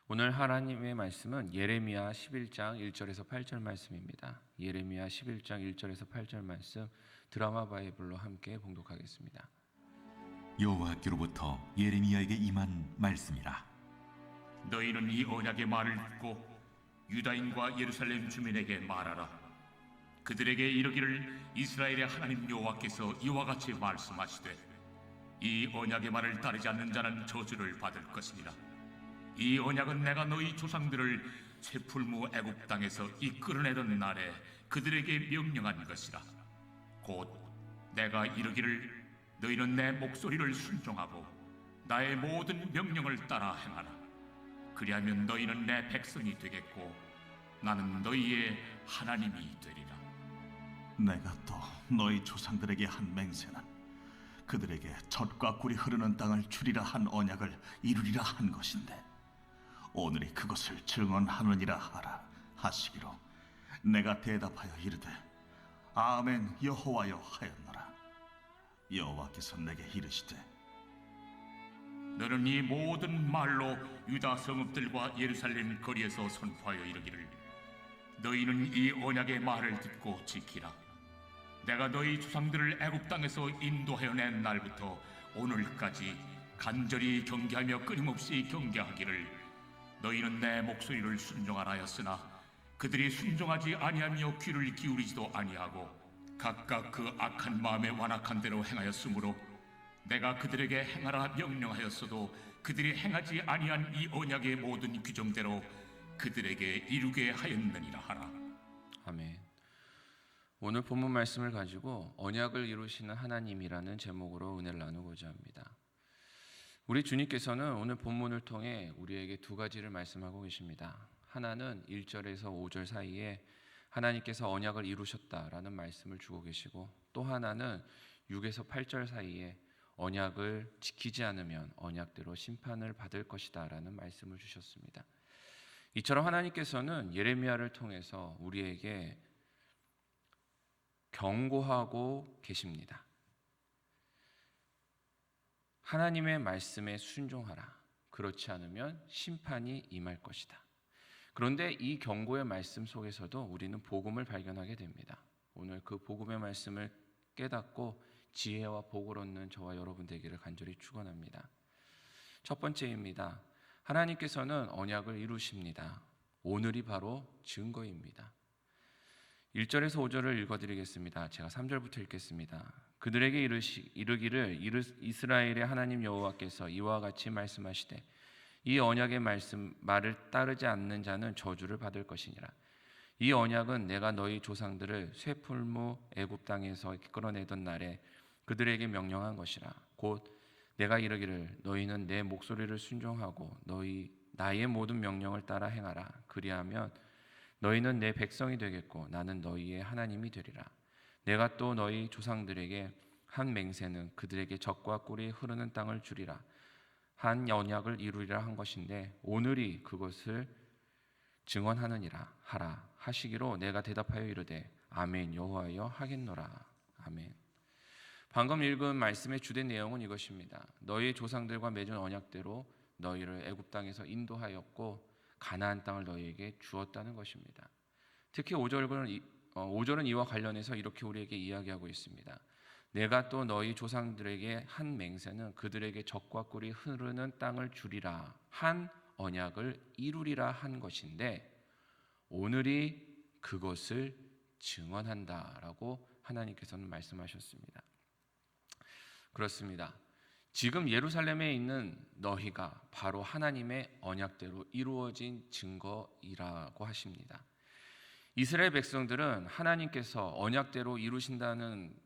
오늘 하나님의 말씀은 예레미야 11장 1절에서 8절 말씀입니다. 예레미야 11장 1절에서 8절 말씀 드라마 바이블로 함께 봉독하겠습니다. 여호와께로부터 예레미야에게 임한 말씀이라. 너희는 이 언약의 말을 듣고 유다인과 예루살렘 주민에게 말하라. 그들에게 이르기를 이스라엘의 하나님 여호와께서 이와 같이 말씀하시되 이 언약의 말을 따르지 않는 자는 저주를 받을 것이니라. 이 언약은 내가 너희 조상들을 쇠풀무 애굽 땅에서 이끌어내던 날에 그들에게 명령한 것이라. 곧 내가 이르기를 너희는 내 목소리를 순종하고 나의 모든 명령을 따라 행하라. 그리하면 너희는 내 백성이 되겠고 나는 너희의 하나님이 되리라. 내가 또 너희 조상들에게 한 맹세는 그들에게 젖과 꿀이 흐르는 땅을 주리라 한 언약을 이루리라 한 것인데 오늘이 그것을 증언하느니라 하라 하시기로 내가 대답하여 이르되 아멘 여호와여 하였노라. 여호와께서 내게 이르시되 너는 이 모든 말로 유다 성읍들과 예루살렘 거리에서 선포하여 이르기를 너희는 이 언약의 말을 듣고 지키라. 내가 너희 조상들을 애굽 땅에서 인도하여 낸 날부터 오늘까지 간절히 경계하며 끊임없이 경계하기를 너희는 내 목소리를 순종하라 하였으나 그들이 순종하지 아니하며 귀를 기울이지도 아니하고 각각 그 악한 마음에 완악한 대로 행하였으므로 내가 그들에게 행하라 명령하였어도 그들이 행하지 아니한 이 언약의 모든 규정대로 그들에게 이루게 하였느니라 하라. 아멘. 오늘 본문 말씀을 가지고 언약을 이루시는 하나님이라는 제목으로 은혜를 나누고자 합니다. 우리 주님께서는 오늘 본문을 통해 우리에게 두 가지를 말씀하고 계십니다. 하나는 1절에서 5절 사이에 하나님께서 언약을 이루셨다라는 말씀을 주고 계시고, 또 하나는 6에서 8절 사이에 언약을 지키지 않으면 언약대로 심판을 받을 것이다 라는 말씀을 주셨습니다. 이처럼 하나님께서는 예레미야를 통해서 우리에게 경고하고 계십니다. 하나님의 말씀에 순종하라. 그렇지 않으면 심판이 임할 것이다. 그런데 이 경고의 말씀 속에서도 우리는 복음을 발견하게 됩니다. 오늘 그 복음의 말씀을 깨닫고 지혜와 복을 얻는 저와 여러분 되기를 간절히 축원합니다. 첫 번째입니다. 하나님께서는 언약을 이루십니다. 오늘이 바로 증거입니다. 1절에서 5절을 읽어드리겠습니다. 제가 3절부터 읽겠습니다. 그들에게 이르기를 이스라엘의 하나님 여호와께서 이와 같이 말씀하시되 이 언약의 말을 따르지 않는 자는 저주를 받을 것이니라. 이 언약은 내가 너희 조상들을 쇠풀무 애굽 땅에서 끌어내던 날에 그들에게 명령한 것이라. 곧 내가 이르기를 너희는 내 목소리를 순종하고 나의 모든 명령을 따라 행하라. 그리하면 너희는 내 백성이 되겠고 나는 너희의 하나님이 되리라. 내가 또 너희 조상들에게 한 맹세는 그들에게 젖과 꿀이 흐르는 땅을 주리라 한 언약을 이루리라 한 것인데 오늘이 그것을 증언하느니라 하라 하시기로 내가 대답하여 이르되 아멘 여호와여 하겠노라. 아멘. 방금 읽은 말씀의 주된 내용은 이것입니다. 너희 조상들과 맺은 언약대로 너희를 애굽 땅에서 인도하였고 가나안 땅을 너희에게 주었다는 것입니다. 특히 5절은 이와 관련해서 이렇게 우리에게 이야기하고 있습니다. 내가 또 너희 조상들에게 한 맹세는 그들에게 젖과 꿀이 흐르는 땅을 주리라 한 언약을 이루리라 한 것인데 오늘이 그것을 증언한다라고 하나님께서는 말씀하셨습니다. 그렇습니다. 지금 예루살렘에 있는 너희가 바로 하나님의 언약대로 이루어진 증거이라고 하십니다. 이스라엘 백성들은 하나님께서 언약대로 이루신다는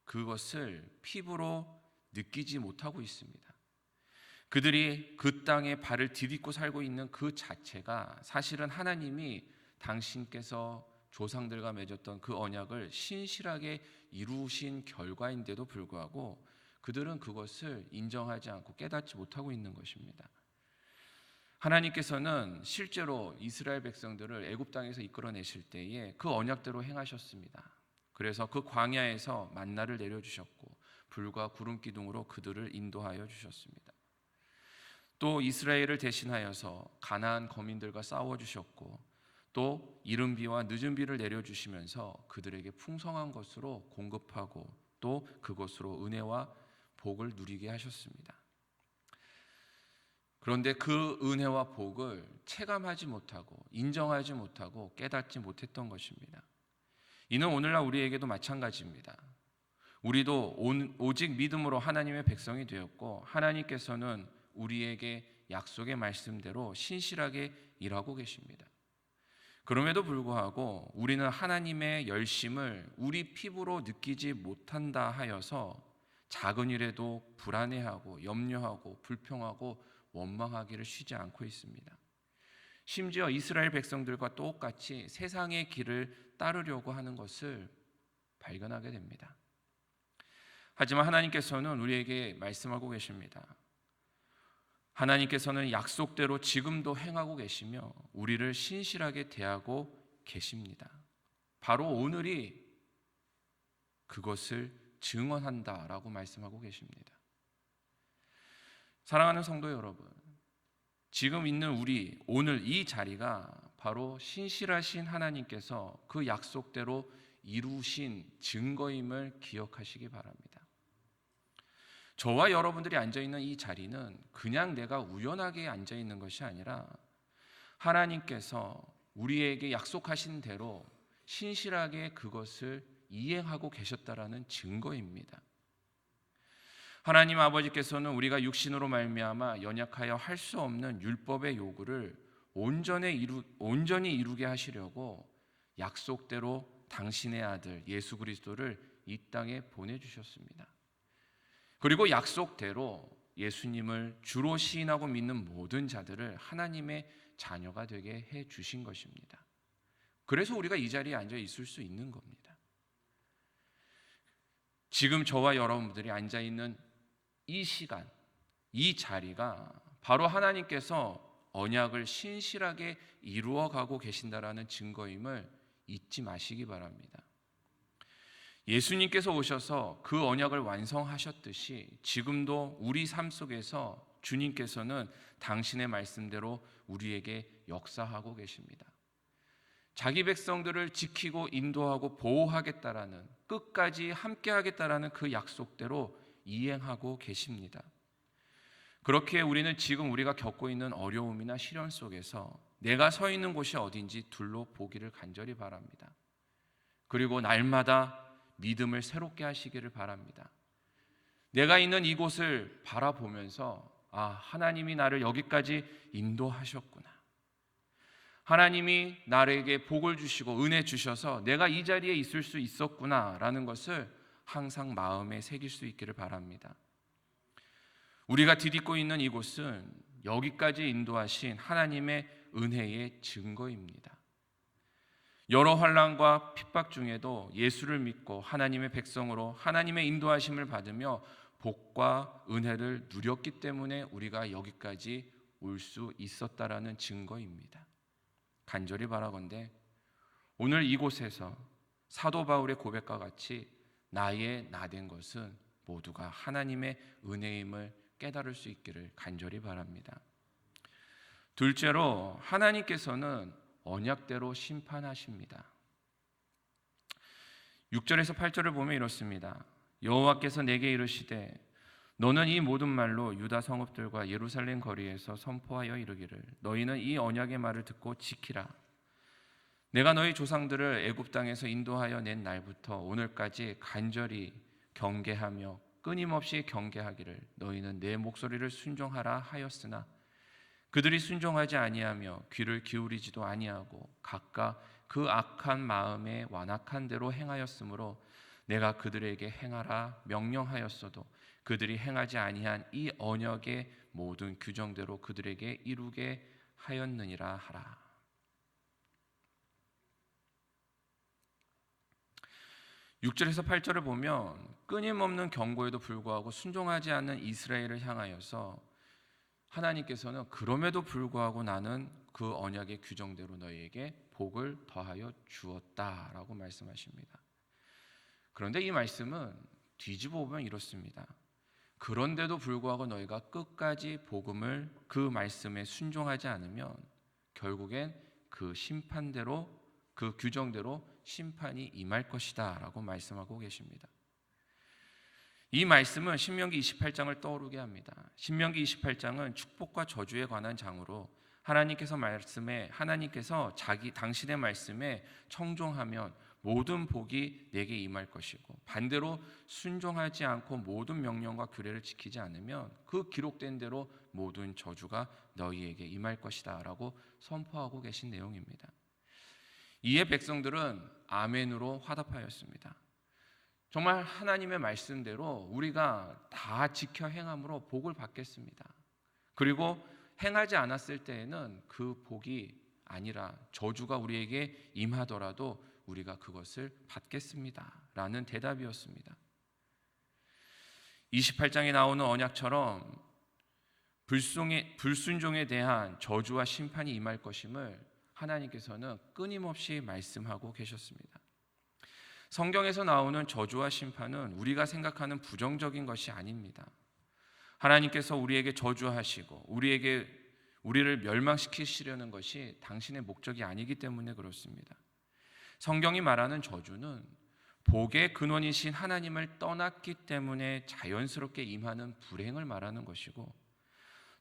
그것을 피부로 느끼지 못하고 있습니다. 그들이 그 땅에 발을 디딛고 살고 있는 그 자체가 사실은 하나님이 당신께서 조상들과 맺었던 그 언약을 신실하게 이루신 결과인데도 불구하고 그들은 그것을 인정하지 않고 깨닫지 못하고 있는 것입니다. 하나님께서는 실제로 이스라엘 백성들을 애굽 땅에서 이끌어내실 때에 그 언약대로 행하셨습니다. 그래서 그 광야에서 만나를 내려주셨고 불과 구름 기둥으로 그들을 인도하여 주셨습니다. 또 이스라엘을 대신하여서 가나안 거민들과 싸워 주셨고 또 이른 비와 늦은 비를 내려 주시면서 그들에게 풍성한 것으로 공급하고 또 그것으로 은혜와 복을 누리게 하셨습니다. 그런데 그 은혜와 복을 체감하지 못하고 인정하지 못하고 깨닫지 못했던 것입니다. 이는 오늘날 우리에게도 마찬가지입니다. 우리도 오직 믿음으로 하나님의 백성이 되었고 하나님께서는 우리에게 약속의 말씀대로 신실하게 일하고 계십니다. 그럼에도 불구하고 우리는 하나님의 열심을 우리 피부로 느끼지 못한다 하여서 작은 일에도 불안해하고 염려하고 불평하고 원망하기를 쉬지 않고 있습니다. 심지어 이스라엘 백성들과 똑같이 세상의 길을 따르려고 하는 것을 발견하게 됩니다. 하지만 하나님께서는 우리에게 말씀하고 계십니다. 하나님께서는 약속대로 지금도 행하고 계시며 우리를 신실하게 대하고 계십니다. 바로 오늘이 그것을 증언한다라고 말씀하고 계십니다. 사랑하는 성도 여러분, 지금 있는 우리 오늘 이 자리가 바로 신실하신 하나님께서 그 약속대로 이루신 증거임을 기억하시기 바랍니다. 저와 여러분들이 앉아있는 이 자리는 그냥 내가 우연하게 앉아있는 것이 아니라 하나님께서 우리에게 약속하신 대로 신실하게 그것을 이행하고 계셨다라는 증거입니다. 하나님 아버지께서는 우리가 육신으로 말미암아 연약하여 할 수 없는 율법의 요구를 온전히 이루게 하시려고 약속대로 당신의 아들 예수 그리스도를 이 땅에 보내주셨습니다. 그리고 약속대로 예수님을 주로 시인하고 믿는 모든 자들을 하나님의 자녀가 되게 해주신 것입니다. 그래서 우리가 이 자리에 앉아 있을 수 있는 겁니다. 지금 저와 여러분들이 앉아있는 이 시간, 이 자리가 바로 하나님께서 언약을 신실하게 이루어가고 계신다라는 증거임을 잊지 마시기 바랍니다. 예수님께서 오셔서 그 언약을 완성하셨듯이 지금도 우리 삶 속에서 주님께서는 당신의 말씀대로 우리에게 역사하고 계십니다. 자기 백성들을 지키고 인도하고 보호하겠다라는, 끝까지 함께하겠다라는 그 약속대로 이행하고 계십니다. 그렇게 우리는 지금 우리가 겪고 있는 어려움이나 시련 속에서 내가 서 있는 곳이 어딘지 둘러보기를 간절히 바랍니다. 그리고 날마다 믿음을 새롭게 하시기를 바랍니다. 내가 있는 이곳을 바라보면서 하나님이 나를 여기까지 인도하셨구나. 하나님이 나에게 복을 주시고 은혜 주셔서 내가 이 자리에 있을 수 있었구나라는 것을 항상 마음에 새길 수 있기를 바랍니다. 우리가 디딛고 있는 이곳은 여기까지 인도하신 하나님의 은혜의 증거입니다. 여러 환난과 핍박 중에도 예수를 믿고 하나님의 백성으로 하나님의 인도하심을 받으며 복과 은혜를 누렸기 때문에 우리가 여기까지 올 수 있었다라는 증거입니다. 간절히 바라건대 오늘 이곳에서 사도 바울의 고백과 같이 나의 나된 것은 모두가 하나님의 은혜임을 깨달을 수 있기를 간절히 바랍니다. 둘째로 하나님께서는 언약대로 심판하십니다. 6절에서 8절을 보면 이렇습니다. 여호와께서 내게 이르시되 너는 이 모든 말로 유다 성읍들과 예루살렘 거리에서 선포하여 이르기를 너희는 이 언약의 말을 듣고 지키라. 내가 너희 조상들을 애굽 땅에서 인도하여 낸 날부터 오늘까지 간절히 경계하며 끊임없이 경계하기를 너희는 내 목소리를 순종하라 하였으나 그들이 순종하지 아니하며 귀를 기울이지도 아니하고 각각 그 악한 마음에 완악한 대로 행하였으므로 내가 그들에게 행하라 명령하였어도 그들이 행하지 아니한 이 언약의 모든 규정대로 그들에게 이루게 하였느니라 하라. (6절에서 8절을) 보면 끊임없는 경고에도 불구하고 순종하지 않는 이스라엘을 향하여서 하나님께서는 그럼에도 불구하고 나는 그 언약의 규정대로 너희에게 복을 더하여 주었다라고 말씀하십니다. 그런데 이 말씀은 뒤집어 보면 이렇습니다. 그런데도 불구하고 너희가 끝까지 복음을 그 말씀에 순종하지 않으면 결국엔 그 심판대로 그 규정대로 심판이 임할 것이다 라고 말씀하고 계십니다. 이 말씀은 신명기 28장을 떠오르게 합니다. 신명기 28장은 축복과 저주에 관한 장으로 하나님께서 당신의 말씀에 청종하면 모든 복이 내게 임할 것이고 반대로 순종하지 않고 모든 명령과 규례를 지키지 않으면 그 기록된 대로 모든 저주가 너희에게 임할 것이다 라고 선포하고 계신 내용입니다. 이에 백성들은 아멘으로 화답하였습니다. 정말 하나님의 말씀대로 우리가 다 지켜 행함으로 복을 받겠습니다. 그리고 행하지 않았을 때에는 그 복이 아니라 저주가 우리에게 임하더라도 우리가 그것을 받겠습니다 라는 대답이었습니다. 28장에 나오는 언약처럼 불순종에 대한 저주와 심판이 임할 것임을 하나님께서는 끊임없이 말씀하고 계셨습니다. 성경에서 나오는 저주와 심판은 우리가 생각하는 부정적인 것이 아닙니다. 하나님께서 우리에게 저주하시고 우리를 멸망시키시려는 것이 당신의 목적이 아니기 때문에 그렇습니다. 성경이 말하는 저주는 복의 근원이신 하나님을 떠났기 때문에 자연스럽게 임하는 불행을 말하는 것이고,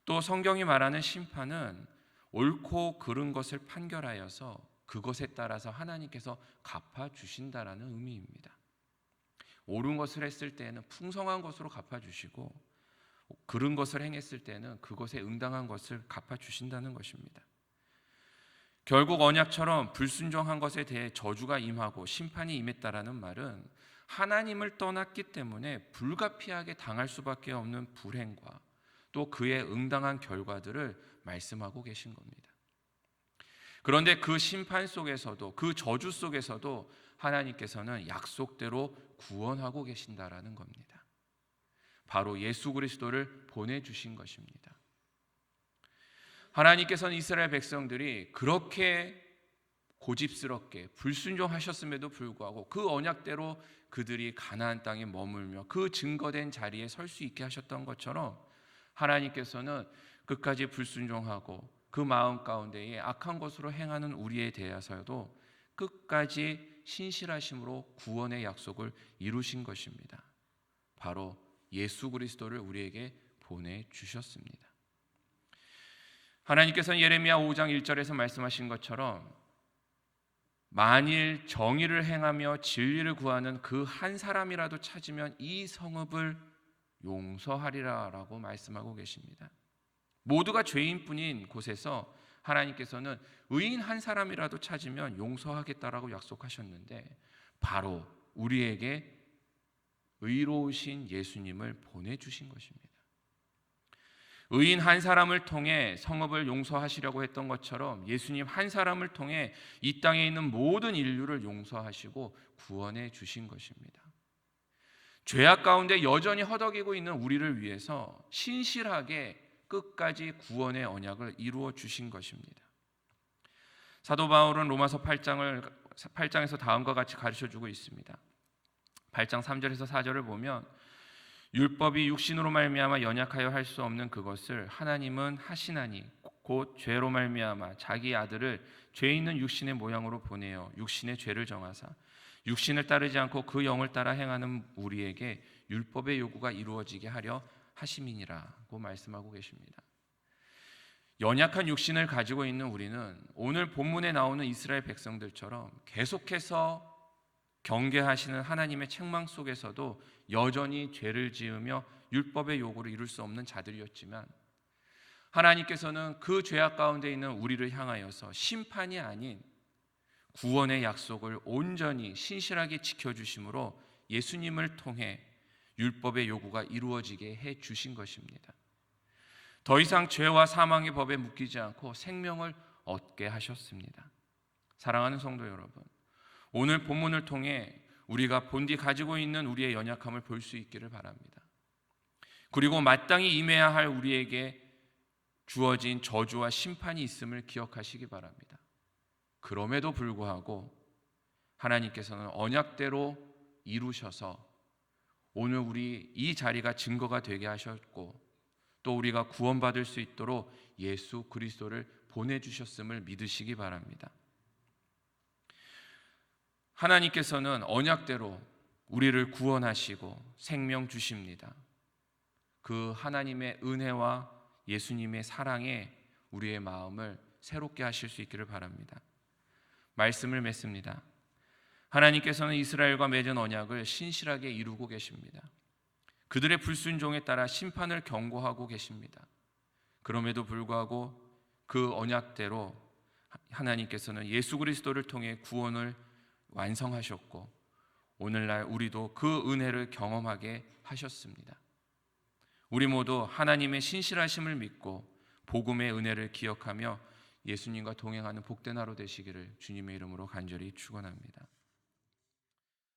또 성경이 말하는 심판은 옳고 그른 것을 판결하여서 그것에 따라서 하나님께서 갚아주신다라는 의미입니다. 옳은 것을 했을 때에는 풍성한 것으로 갚아주시고 그른 것을 행했을 때는 그것에 응당한 것을 갚아주신다는 것입니다. 결국 언약처럼 불순종한 것에 대해 저주가 임하고 심판이 임했다라는 말은 하나님을 떠났기 때문에 불가피하게 당할 수밖에 없는 불행과 또 그에 응당한 결과들을 말씀하고 계신 겁니다. 그런데 그 심판 속에서도 그 저주 속에서도 하나님께서는 약속대로 구원하고 계신다라는 겁니다. 바로 예수 그리스도를 보내주신 것입니다. 하나님께서는 이스라엘 백성들이 그렇게 고집스럽게 불순종하셨음에도 불구하고 그 언약대로 그들이 가나안 땅에 머물며 그 증거된 자리에 설 수 있게 하셨던 것처럼 하나님께서는 끝까지 불순종하고 그 마음 가운데에 악한 것으로 행하는 우리에 대해서도 끝까지 신실하심으로 구원의 약속을 이루신 것입니다. 바로 예수 그리스도를 우리에게 보내주셨습니다. 하나님께서는 예레미야 5장 1절에서 말씀하신 것처럼 만일 정의를 행하며 진리를 구하는 그 한 사람이라도 찾으면 이 성읍을 용서하리라 라고 말씀하고 계십니다. 모두가 죄인뿐인 곳에서 하나님께서는 의인 한 사람이라도 찾으면 용서하겠다라고 약속하셨는데 바로 우리에게 의로우신 예수님을 보내주신 것입니다. 의인 한 사람을 통해 성읍을 용서하시려고 했던 것처럼 예수님 한 사람을 통해 이 땅에 있는 모든 인류를 용서하시고 구원해 주신 것입니다. 죄악 가운데 여전히 허덕이고 있는 우리를 위해서 신실하게 끝까지 구원의 언약을 이루어 주신 것입니다. 사도 바울은 로마서 8장에서 다음과 같이 가르쳐주고 있습니다. 8장 3절에서 4절을 보면 율법이 육신으로 말미암아 연약하여 할 수 없는 그것을 하나님은 하시나니 곧 죄로 말미암아 자기 아들을 죄 있는 육신의 모양으로 보내어 육신의 죄를 정하사 육신을 따르지 않고 그 영을 따라 행하는 우리에게 율법의 요구가 이루어지게 하려 하심이니라고 말씀하고 계십니다. 연약한 육신을 가지고 있는 우리는 오늘 본문에 나오는 이스라엘 백성들처럼 계속해서 경계하시는 하나님의 책망 속에서도 여전히 죄를 지으며 율법의 요구를 이룰 수 없는 자들이었지만 하나님께서는 그 죄악 가운데 있는 우리를 향하여서 심판이 아닌 구원의 약속을 온전히 신실하게 지켜주심으로 예수님을 통해 율법의 요구가 이루어지게 해주신 것입니다. 더 이상 죄와 사망의 법에 묶이지 않고 생명을 얻게 하셨습니다. 사랑하는 성도 여러분, 오늘 본문을 통해 우리가 본디 가지고 있는 우리의 연약함을 볼 수 있기를 바랍니다. 그리고 마땅히 임해야 할 우리에게 주어진 저주와 심판이 있음을 기억하시기 바랍니다. 그럼에도 불구하고 하나님께서는 언약대로 이루셔서 오늘 우리 이 자리가 증거가 되게 하셨고 또 우리가 구원받을 수 있도록 예수 그리스도를 보내주셨음을 믿으시기 바랍니다. 하나님께서는 언약대로 우리를 구원하시고 생명 주십니다. 그 하나님의 은혜와 예수님의 사랑에 우리의 마음을 새롭게 하실 수 있기를 바랍니다. 말씀을 맺습니다. 하나님께서는 이스라엘과 맺은 언약을 신실하게 이루고 계십니다. 그들의 불순종에 따라 심판을 경고하고 계십니다. 그럼에도 불구하고 그 언약대로 하나님께서는 예수 그리스도를 통해 구원을 완성하셨고 오늘날 우리도 그 은혜를 경험하게 하셨습니다. 우리 모두 하나님의 신실하심을 믿고 복음의 은혜를 기억하며 예수님과 동행하는 복된 하루 되시기를 주님의 이름으로 간절히 축원합니다.